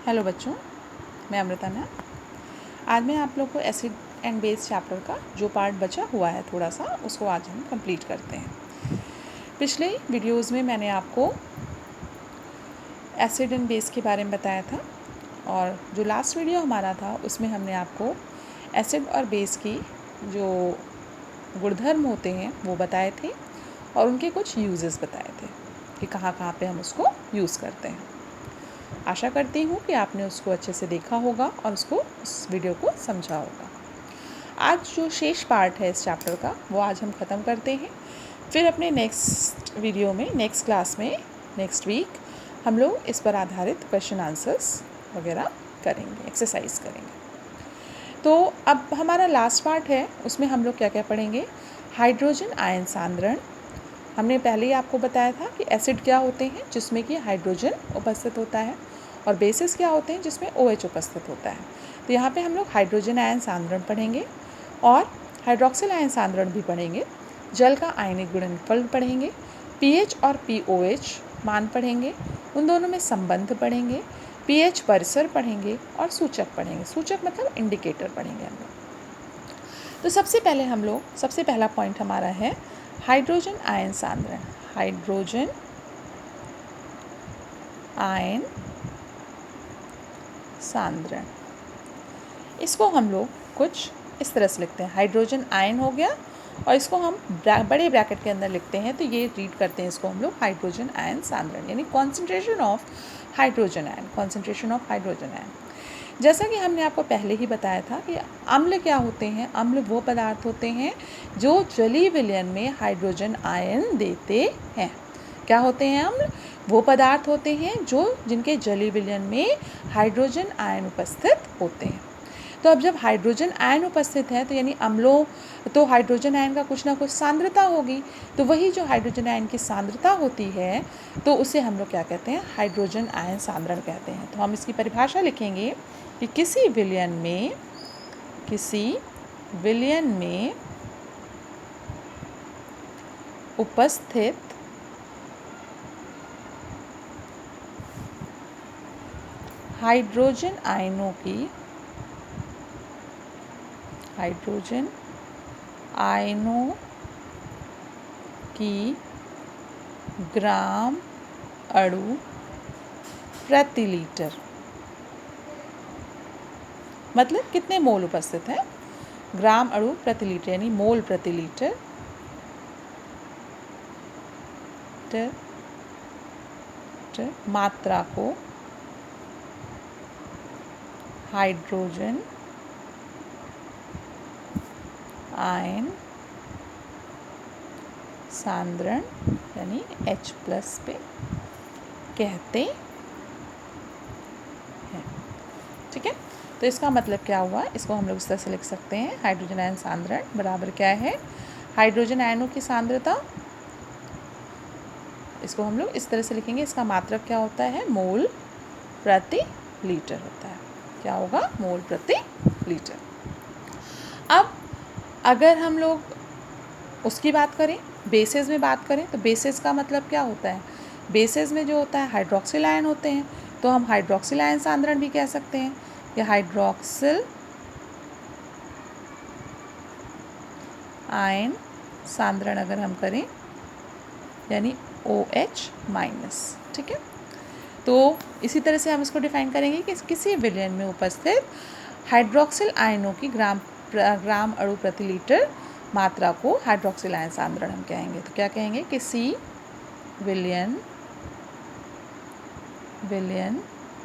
Hello बच्चों, मैं Amrita ma'am. आज मैं आप लोग को एसिड एंड बेस चैप्टर का जो पार्ट बचा हुआ है थोड़ा सा उसको आज हम कंप्लीट करते हैं। पिछले वीडियोस में मैंने आपको एसिड एंड बेस के बारे में बताया था और जो लास्ट वीडियो हमारा था उसमें हमने आपको एसिड और बेस की जो गुणधर्म होते हैं वो बताए थे और उनके कुछ यूजेस बताए थे कि कहाँ कहाँ पे हम उसको यूज़ करते हैं। आशा करती हूँ कि आपने उसको अच्छे से देखा होगा और उसको उस वीडियो को समझा होगा। आज जो शेष पार्ट है इस चैप्टर का वो आज हम ख़त्म करते हैं। फिर अपने नेक्स्ट वीडियो में, नेक्स्ट क्लास में, नेक्स्ट वीक हम लोग इस पर आधारित क्वेश्चन आंसर्स वगैरह करेंगे, एक्सरसाइज करेंगे। तो अब हमारा लास्ट पार्ट है, उसमें हम लोग क्या क्या पढ़ेंगे। हाइड्रोजन आयन सांद्रण। हमने पहले ही आपको बताया था कि एसिड क्या होते हैं जिसमें कि हाइड्रोजन उपस्थित होता है और बेसिस क्या होते हैं जिसमें OH उपस्थित होता है। तो यहाँ पे हम लोग हाइड्रोजन आयन सांद्रण पढ़ेंगे और हाइड्रोक्सिल आयन सांद्रण भी पढ़ेंगे। जल का आयनिक गुणनफल पढ़ेंगे, pH और pOH मान पढ़ेंगे, उन दोनों में संबंध पढ़ेंगे, pH परिसर पढ़ेंगे और सूचक पढ़ेंगे। सूचक मतलब इंडिकेटर पढ़ेंगे हम लोग। तो सबसे पहला पॉइंट हमारा है हाइड्रोजन आयन सांद्रण। हाइड्रोजन आयन सांद्रण, इसको हम लोग कुछ इस तरह से लिखते हैं। हाइड्रोजन आयन हो गया और इसको हम बड़े ब्रैकेट के अंदर लिखते हैं, तो ये रीड करते हैं इसको हम लोग हाइड्रोजन आयन सांद्रण, यानी concentration of hydrogen ion, concentration of hydrogen ion. जैसा कि हमने आपको पहले ही बताया था कि अम्ल क्या होते हैं। अम्ल वो पदार्थ होते हैं जो जलीय विलयन में हाइड्रोजन आयन देते हैं। क्या होते हैं अम्ल? वो पदार्थ होते हैं जिनके जलीय विलयन में हाइड्रोजन आयन उपस्थित होते हैं। तो अब जब हाइड्रोजन आयन उपस्थित है तो यानी अम्लों तो हाइड्रोजन आयन का कुछ ना कुछ सांद्रता होगी। तो वही जो हाइड्रोजन आयन की सांद्रता होती है तो उसे हम लोग क्या कहते हैं? हाइड्रोजन आयन सांद्रण कहते हैं। तो हम इसकी परिभाषा लिखेंगे कि किसी विलयन में उपस्थित हाइड्रोजन आयनों की ग्राम अणु प्रति लीटर, मतलब कितने मोल उपस्थित हैं? ग्राम अणु प्रति लीटर यानी मोल प्रति लीटर मात्रा को हाइड्रोजन आयन सांद्रण यानी H+ पे कहते हैं। ठीक है, तो इसका मतलब क्या हुआ? इसको हम लोग इस तरह से लिख सकते हैं, हाइड्रोजन आयन सांद्रण बराबर क्या है? हाइड्रोजन आयनों की सांद्रता, इसको हम लोग इस तरह से लिखेंगे। इसका मात्रक क्या होता है? मोल प्रति लीटर होता है। क्या होगा? मोल प्रति लीटर। अब अगर हम लोग उसकी बात करें, बेसेस में बात करें, तो बेसेस का मतलब क्या होता है? बेसेस में जो होता है हाइड्रोक्सिल आयन होते हैं, तो हम हाइड्रोक्सिल आयन सांद्रण भी कह सकते हैं। या हाइड्रोक्सिल आयन सांद्रण अगर हम करें यानी OH-। ठीक है, तो इसी तरह से हम इसको डिफाइन करेंगे कि किसी विलयन में उपस्थित हाइड्रोक्सिल आयनों की ग्राम अणु प्रति लीटर मात्रा को हाइड्रोक्सिल आयन सांद्रण हम कहेंगे। तो क्या कहेंगे? किसी विलयन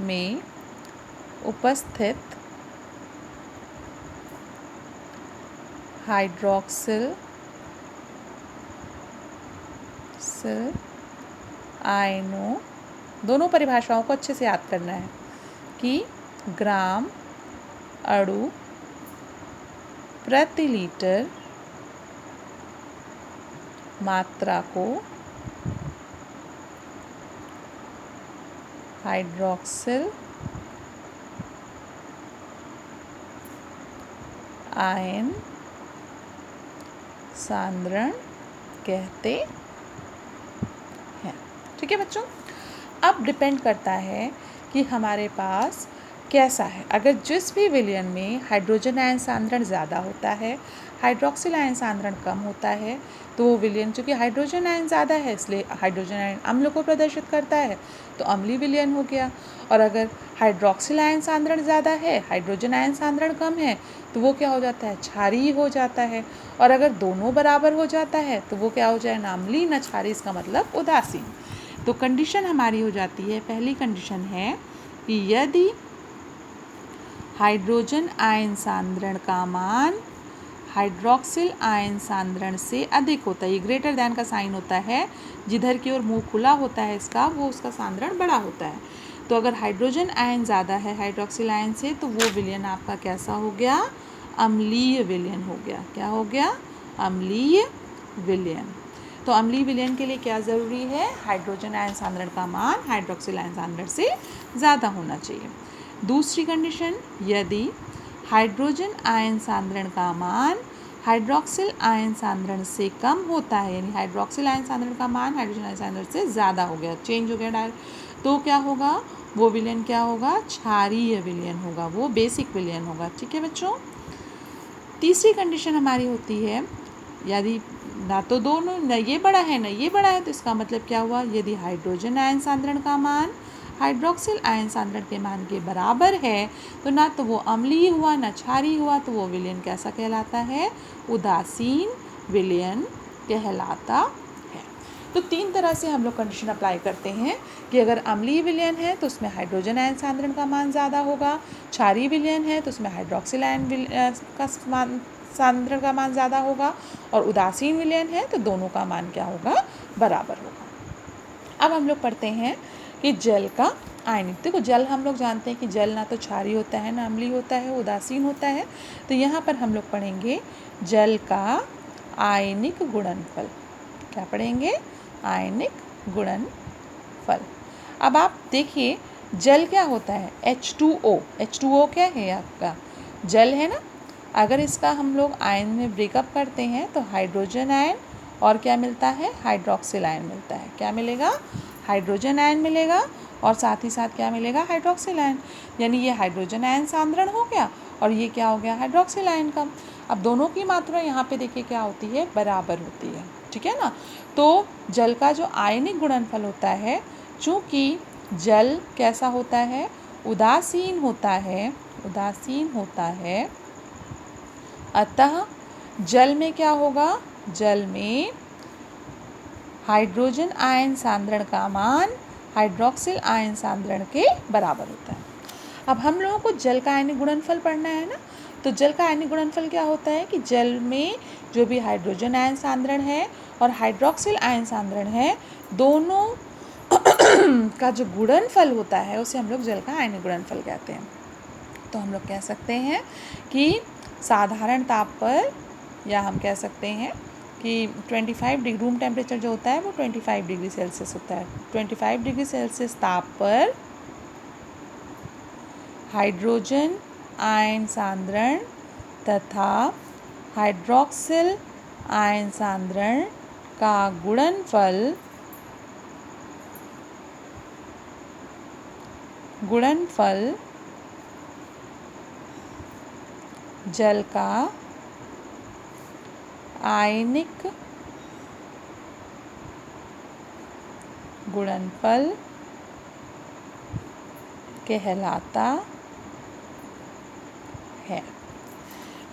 में उपस्थित हाइड्रोक्सिल आयनों, दोनों परिभाषाओं को अच्छे से याद करना है कि ग्राम अणु प्रति लीटर मात्रा को हाइड्रोक्सिल आयन सांद्रण कहते हैं। ठीक है बच्चों, अब डिपेंड करता है कि हमारे पास कैसा है। अगर जिस भी विलयन में हाइड्रोजन आयन सांद्रण ज़्यादा होता है, हाइड्रोक्सिल आयन सांद्रण कम होता है, तो वो विलयन, चूँकि हाइड्रोजन आयन ज़्यादा है इसलिए हाइड्रोजन आयन अम्ल को प्रदर्शित करता है, तो अम्लीय विलयन हो गया। और अगर हाइड्रोक्सिल आयन सांद्रण ज़्यादा है, हाइड्रोजन आयन सांद्रण कम है, तो वो क्या हो जाता है, क्षारीय हो जाता है। और अगर दोनों बराबर हो जाता है तो वो क्या हो जाए, ना अम्लीय ना क्षारीय, इसका मतलब उदासीन। तो कंडीशन हमारी हो जाती है, पहली कंडीशन है कि यदि हाइड्रोजन आयन सांद्रण का मान हाइड्रोक्सिल आयन सांद्रण से अधिक होता है, ये ग्रेटर दैन का साइन होता है, जिधर की ओर मुंह खुला होता है इसका, वो उसका सांद्रण बड़ा होता है। तो अगर हाइड्रोजन आयन ज़्यादा है हाइड्रोक्सिल आयन से, तो वो विलयन आपका कैसा हो गया, अम्लीय विलयन हो गया। क्या हो गया, अम्लीय विलयन। तो अम्लीय विलयन के लिए क्या ज़रूरी है, हाइड्रोजन आयन सांद्रण का मान हाइड्रोक्सिल आयन सांद्रण से ज़्यादा होना चाहिए। दूसरी कंडीशन, यदि हाइड्रोजन आयन सांद्रण का मान हाइड्रोक्सिल आयन सांद्रण से कम होता है, यानी हाइड्रोक्सिल आयन सांद्रण का मान हाइड्रोजन आयन सांद्रण से ज़्यादा हो गया, चेंज हो गया डायरेक्ट, तो क्या होगा, वो विलयन क्या होगा, क्षारीय विलयन होगा, वो बेसिक विलयन होगा। ठीक है बच्चों। तीसरी कंडीशन हमारी होती है, यदि ना तो दोनों, न ये बड़ा है न ये बड़ा है, तो इसका मतलब क्या हुआ, यदि हाइड्रोजन आयन सांद्रण का मान हाइड्रोक्सिल आयन सांद्रण के मान के बराबर है, तो ना तो वो अम्लीय हुआ ना क्षारीय हुआ, तो वो विलयन कैसा कहलाता है, उदासीन विलयन कहलाता है। तो तीन तरह से हम लोग कंडीशन अप्लाई करते हैं कि अगर अम्लीय विलयन है तो उसमें हाइड्रोजन आयन सांद्रण का मान ज़्यादा होगा, क्षारीय विलयन है तो उसमें हाइड्रोक्सिल आयन का सांद्रण का मान ज़्यादा होगा, और उदासीन विलयन है तो दोनों का मान क्या होगा, बराबर होगा। अब हम लोग पढ़ते हैं कि जल का आयनिक। देखो जल हम लोग जानते हैं कि जल ना तो क्षारीय होता है ना अम्लीय होता है, उदासीन होता है। तो यहाँ पर हम लोग पढ़ेंगे जल का आयनिक गुणनफल। क्या पढ़ेंगे, आयनिक गुणनफल। अब आप देखिए जल क्या होता है, H2O। H2O क्या है आपका, जल है ना। अगर इसका हम लोग आयन में ब्रेकअप करते हैं तो हाइड्रोजन आयन और क्या मिलता है, हाइड्रोक्सिल आयन मिलता है। क्या मिलेगा, हाइड्रोजन आयन मिलेगा और साथ ही साथ क्या मिलेगा, हाइड्रोक्सिल आयन। यानी ये हाइड्रोजन आयन सांद्रण हो गया और ये क्या हो गया, हाइड्रोक्सिल आयन का। अब दोनों की मात्रा यहाँ पे देखिए क्या होती है, बराबर होती है। ठीक है ना। तो जल का जो आयनिक गुणनफल होता है, चूँकि जल कैसा होता है, उदासीन होता है, उदासीन होता है, अतः जल में क्या होगा, जल में हाइड्रोजन आयन सांद्रण का मान हाइड्रोक्सिल आयन सांद्रण के बराबर होता है। अब हम लोगों को जल का आयनिक गुणनफल पढ़ना है ना। तो जल का आयनिक गुणनफल क्या होता है कि जल में जो भी हाइड्रोजन आयन सांद्रण है और हाइड्रोक्सिल आयन सांद्रण है, दोनों का जो गुणनफल होता है उसे हम लोग जल का आयनिक गुणनफल कहते हैं। तो हम लोग कह सकते हैं कि साधारण ताप पर, या हम कह सकते हैं कि 25 डिग्री, रूम टेम्परेचर जो होता है वो 25 डिग्री सेल्सियस होता है। 25 डिग्री सेल्सियस ताप पर हाइड्रोजन आयन सांद्रण तथा हाइड्रोक्सिल आयन सांद्रण का गुणनफल जल का आयनिक गुणनफल कहलाता है।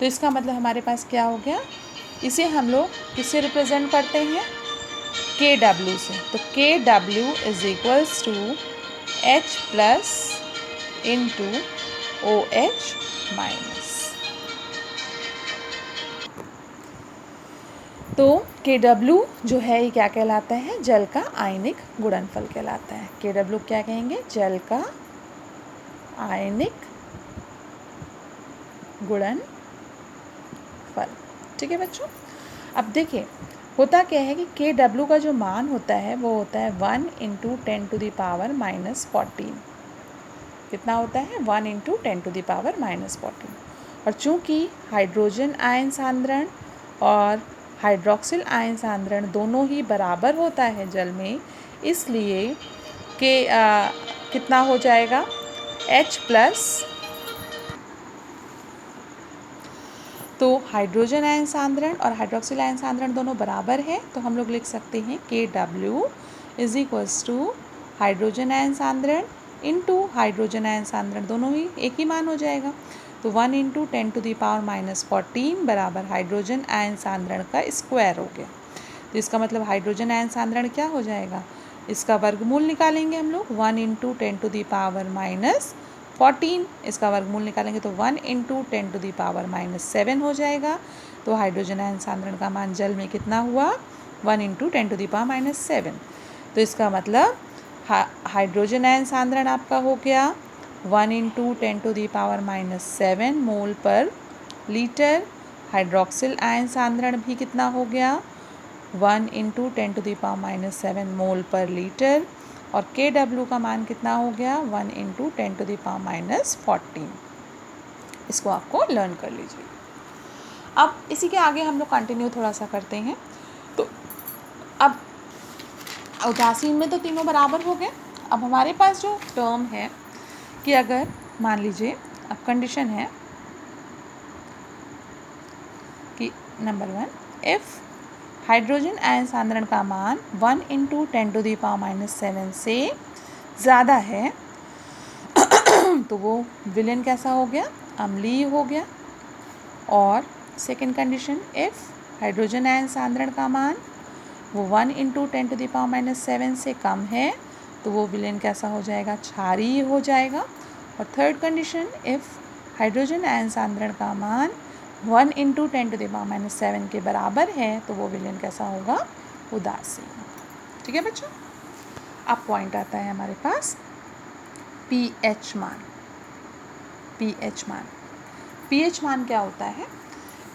तो इसका मतलब हमारे पास क्या हो गया, इसे हम लोग किससे रिप्रेजेंट करते हैं, KW से। तो KW is equals to H plus into OH minus. तो KW जो है ये क्या कहलाता है, जल का आयनिक गुणनफल कहलाता है। KW क्या कहेंगे, जल का आयनिक गुणनफल। ठीक है बच्चों। अब देखिए होता क्या है कि KW का जो मान होता है वो होता है 1 × 10⁻⁻14। कितना होता है, 1 × 10⁻⁻14। और चूँकि हाइड्रोजन आयन सांद्रण और हाइड्रोक्सिल आयन सांद्रण दोनों ही बराबर होता है जल में, इसलिए कितना हो जाएगा H प्लस, तो हाइड्रोजन आयन सांद्रण और हाइड्रोक्सिल आयन सांद्रण दोनों बराबर है, तो हम लोग लिख सकते हैं KW is equals to hydrogen ion सांद्रण इंटू हाइड्रोजन आयन सांद्रण, दोनों ही एक ही मान हो जाएगा। तो 1 इंटू 10⁻⁻14 बराबर हाइड्रोजन आयन सांद्रण का स्क्वायर हो गया। तो इसका मतलब हाइड्रोजन आयन सांद्रण क्या हो जाएगा, इसका वर्गमूल निकालेंगे हम लोग, 1 इंटू 10⁻⁻14, इसका वर्गमूल निकालेंगे तो 1 इंटू 10⁻⁻7 हो जाएगा। तो हाइड्रोजन आयन सांद्रण का मान जल में कितना हुआ, 1 इंटू 10⁻⁻7। तो इसका मतलब हाइड्रोजन आयन सांद्रण आपका हो गया 1 इंटू 10⁻⁻7 मोल पर लीटर। हाइड्रोक्सिल आयन सांद्रण भी कितना हो गया, 1 इंटू 10⁻⁻7 मोल पर लीटर। और KW का मान कितना हो गया, 1 इंटू 10⁻⁻14। इसको आपको लर्न कर लीजिए। अब इसी के आगे हम लोग कंटिन्यू थोड़ा सा करते हैं। तो अब उदासीन में तो तीनों बराबर हो गए। अब हमारे पास जो टर्म है कि अगर मान लीजिए अब कंडीशन है कि नंबर 1, इफ़ हाइड्रोजन आयन सांद्रण का मान 1 इंटू 10⁻⁻7 से ज़्यादा है तो वो विलेन कैसा हो गया, अम्लीय हो गया। और second condition, if hydrogen ion सांद्रण का मान वो 1 इंटू 10⁻⁻7 से कम है तो वो विलेन कैसा हो जाएगा, क्षारीय हो जाएगा। और third condition, if hydrogen ion सांद्रण का मान 1 इंटू 10⁻⁷ के बराबर है तो वो विलेन कैसा होगा, उदासीन। ठीक है बच्चों। अब पॉइंट आता है हमारे पास pH मान। pH मान, pH मान क्या होता है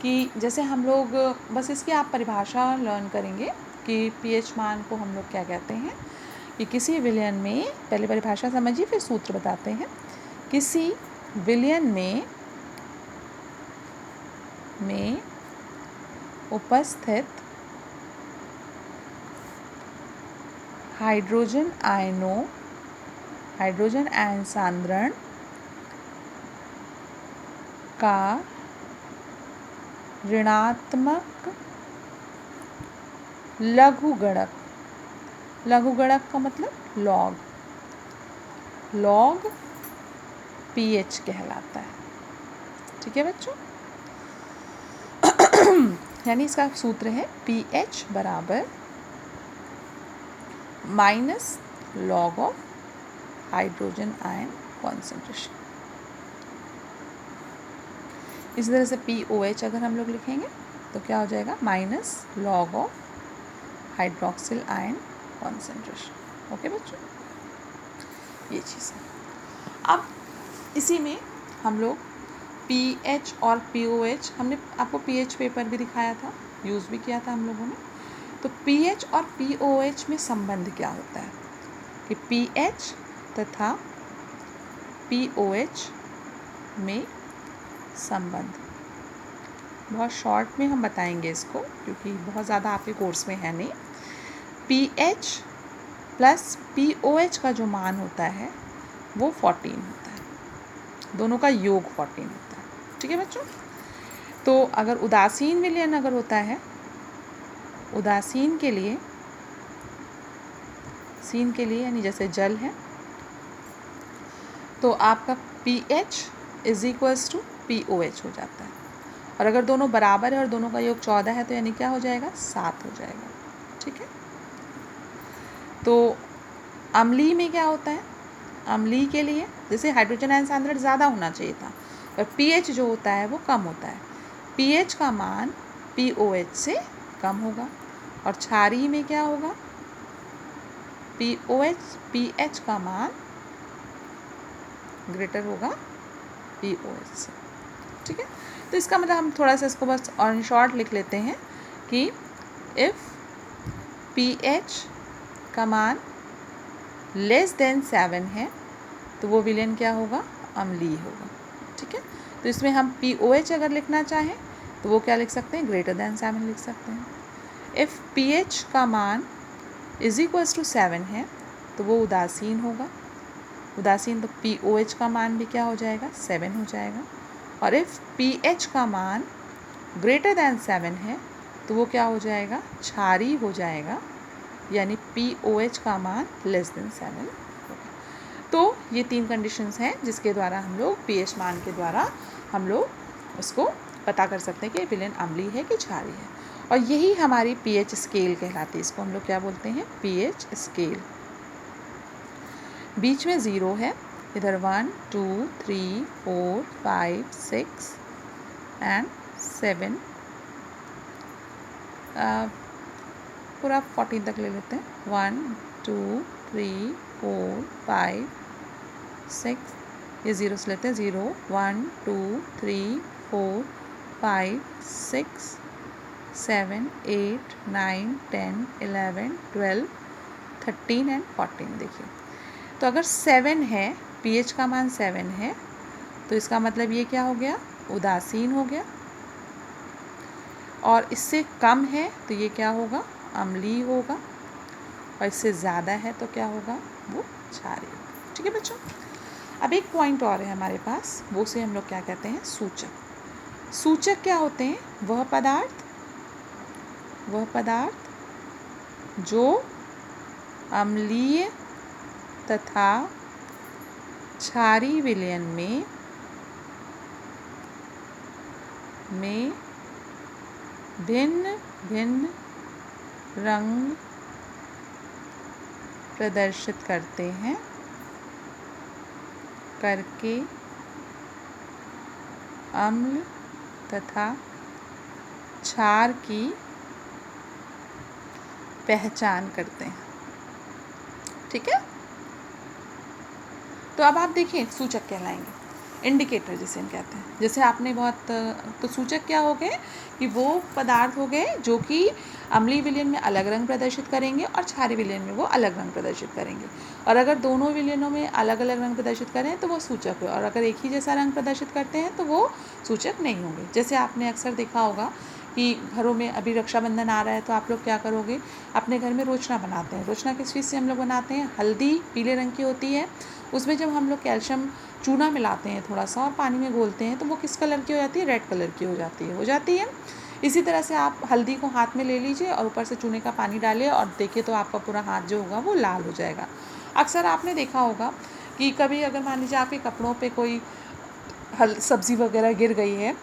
कि जैसे हम लोग बस इसकी आप परिभाषा लर्न करेंगे कि pH मान को हम लोग क्या कहते हैं कि किसी विलयन में, पहले परिभाषा समझिए फिर सूत्र बताते हैं। किसी विलयन में उपस्थित हाइड्रोजन आयन सांद्रण का ऋणात्मक लघुगणक, लघुगणक का मतलब लॉग pH कहलाता है। ठीक है बच्चों। यानी इसका सूत्र है pH बराबर minus log of hydrogen ion concentration. इसी तरह से POH अगर हम लोग लिखेंगे तो क्या हो जाएगा, minus log of hydroxyl ion concentration. Okay बच्चों, ये चीज़ है। अब इसी में हम लोग pH और POH, हमने आपको pH पेपर भी दिखाया था, यूज़ भी किया था हम लोगों ने। तो pH और POH में संबंध क्या होता है कि pH तथा POH में संबंध बहुत शॉर्ट में हम बताएंगे इसको, क्योंकि बहुत ज़्यादा आपके कोर्स में है नहीं। pH प्लस POH का जो मान होता है वो 14 होता है, दोनों का योग 14 होता है। ठीक है बच्चों। तो अगर उदासीन विलयन अगर होता है, उदासीन के लिए यानी जैसे जल है, तो आपका pH is equals to POH हो जाता है। और अगर दोनों बराबर है और दोनों का योग 14 है तो यानी क्या हो जाएगा, 7 हो जाएगा। ठीक है। तो अम्लीय में क्या होता है, अम्लीय के लिए जैसे हाइड्रोजन आयन सांद्रण ज़्यादा होना चाहिए था और pH जो होता है वो कम होता है, pH का मान POH से कम होगा। और क्षारीय में क्या होगा, pH का मान ग्रेटर होगा POH से। ठीक है। तो इसका मतलब हम थोड़ा सा इसको बस और शॉर्ट लिख लेते हैं कि इफ़ pH का मान लेस देन 7 है तो वो विलेन क्या होगा, अम्लीय होगा। ठीक है। तो इसमें हम POH अगर लिखना चाहें तो वो क्या लिख सकते हैं, ग्रेटर देन 7 लिख सकते हैं। इफ़ pH का मान इज इक्वल्स टू 7 है तो वो उदासीन होगा। उदासीन, तो pOH का मान भी क्या हो जाएगा, 7 हो जाएगा। और इफ़ pH का मान ग्रेटर दैन 7 है तो वो क्या हो जाएगा, क्षारीय हो जाएगा, यानी pOH का मान लेस देन 7 होगा। तो ये 3 कंडीशंस हैं जिसके द्वारा हम लोग pH मान के द्वारा हम लोग उसको पता कर सकते हैं कि विलयन अम्लीय है कि क्षारीय है। और यही हमारी pH स्केल कहलाती है। इसको हम लोग क्या बोलते हैं, pH स्केल। बीच में 0 है, इधर 1 2 3 4 5 6 एंड 7, पूरा 14 तक ले लेते हैं। 1 2 3 4 5 6, ये 0 से लेते हैं, 0 1 2 3 4 5 6 7 8 9 10 11 12 13 एंड 14। देखिए, तो अगर 7 है, pH का मान 7 है, तो इसका मतलब ये क्या हो गया, उदासीन हो गया। और इससे कम है तो ये क्या होगा, अम्लीय होगा। और इससे ज़्यादा है तो क्या होगा, वो क्षारीय होगा। ठीक है बच्चों। अब एक पॉइंट और है हमारे पास, वो से हम लोग क्या कहते हैं, सूचक। सूचक क्या होते हैं, वह पदार्थ जो अम्लीय तथा क्षारीय विलयन में भिन्न भिन्न रंग प्रदर्शित करते हैं करके अम्ल तथा क्षार की पहचान करते हैं। ठीक है। तो अब आप देखिए, सूचक कहलाएंगे, इंडिकेटर जिसे हम कहते हैं। जैसे आपने तो सूचक क्या हो गए कि वो पदार्थ हो गए जो कि अम्लीय विलयन में अलग रंग प्रदर्शित करेंगे और क्षारीय विलयन में वो अलग रंग प्रदर्शित करेंगे। और अगर दोनों विलयनों में अलग अलग रंग प्रदर्शित करें तो वो सूचक हुए, और अगर एक ही जैसा रंग प्रदर्शित करते हैं तो वो सूचक नहीं होंगे। जैसे आपने अक्सर देखा होगा कि घरों में अभी रक्षाबंधन आ रहा है तो आप लोग क्या करोगे, अपने घर में रोचना बनाते हैं। रोचना किस चीज़ से हम लोग बनाते हैं, हल्दी पीले रंग की होती है, उसमें जब हम लोग कैल्शियम चूना मिलाते हैं थोड़ा सा और पानी में घोलते हैं तो वो किस कलर की हो जाती है, रेड कलर की हो जाती है। इसी तरह से आप हल्दी को हाथ में ले लीजिए और ऊपर से चूने का पानी डालिए और देखिए तो आपका पूरा हाथ जो होगा वो लाल हो जाएगा। अक्सर आपने देखा होगा कि कभी अगर मान लीजिए आपके कपड़ों पे कोई सब्ज़ी वगैरह गिर गई है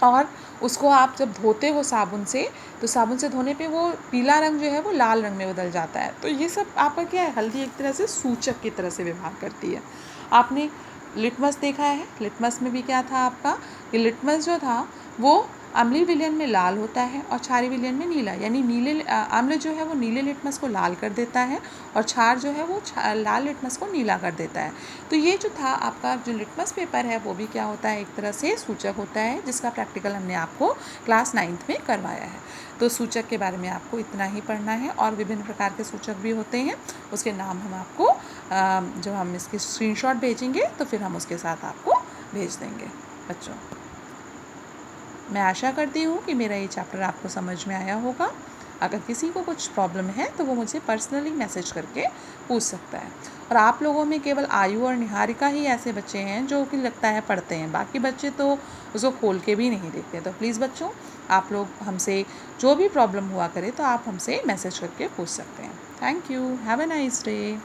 और उसको आप जब धोते हो साबुन से, तो साबुन से धोने पे वो पीला रंग जो है वो लाल रंग में बदल जाता है। तो ये सब आपका क्या है, हल्दी एक तरह से सूचक की तरह से व्यवहार करती है। आपने लिटमस देखा है, लिटमस में भी क्या था आपका, कि लिटमस जो था वो अम्लीय विलयन में लाल होता है और क्षारीय विलयन में नीला, यानी नीले अम्ल जो है वो नीले लिटमस को लाल कर देता है और क्षार जो है वो लाल लिटमस को नीला कर देता है। तो ये जो था आपका जो लिटमस पेपर है वो भी क्या होता है, एक तरह से सूचक होता है, जिसका प्रैक्टिकल हमने आपको क्लास 9th में करवाया है। तो सूचक के बारे में आपको इतना ही पढ़ना है, और विभिन्न प्रकार के सूचक भी होते हैं, उसके नाम हम आपको जब हम इसकी स्क्रीनशॉट भेजेंगे तो फिर हम उसके साथ आपको भेज देंगे। बच्चों, मैं आशा करती हूँ कि मेरा ये चैप्टर आपको समझ में आया होगा। अगर किसी को कुछ प्रॉब्लम है तो वो मुझे पर्सनली मैसेज करके पूछ सकता है। और आप लोगों में केवल आयु और निहारिका ही ऐसे बच्चे हैं जो कि लगता है पढ़ते हैं, बाकी बच्चे तो उसको खोल के भी नहीं देखते। तो प्लीज़ बच्चों, आप लोग हमसे जो भी प्रॉब्लम हुआ करे तो आप हमसे मैसेज करके पूछ सकते हैं। Thank you, have a nice day.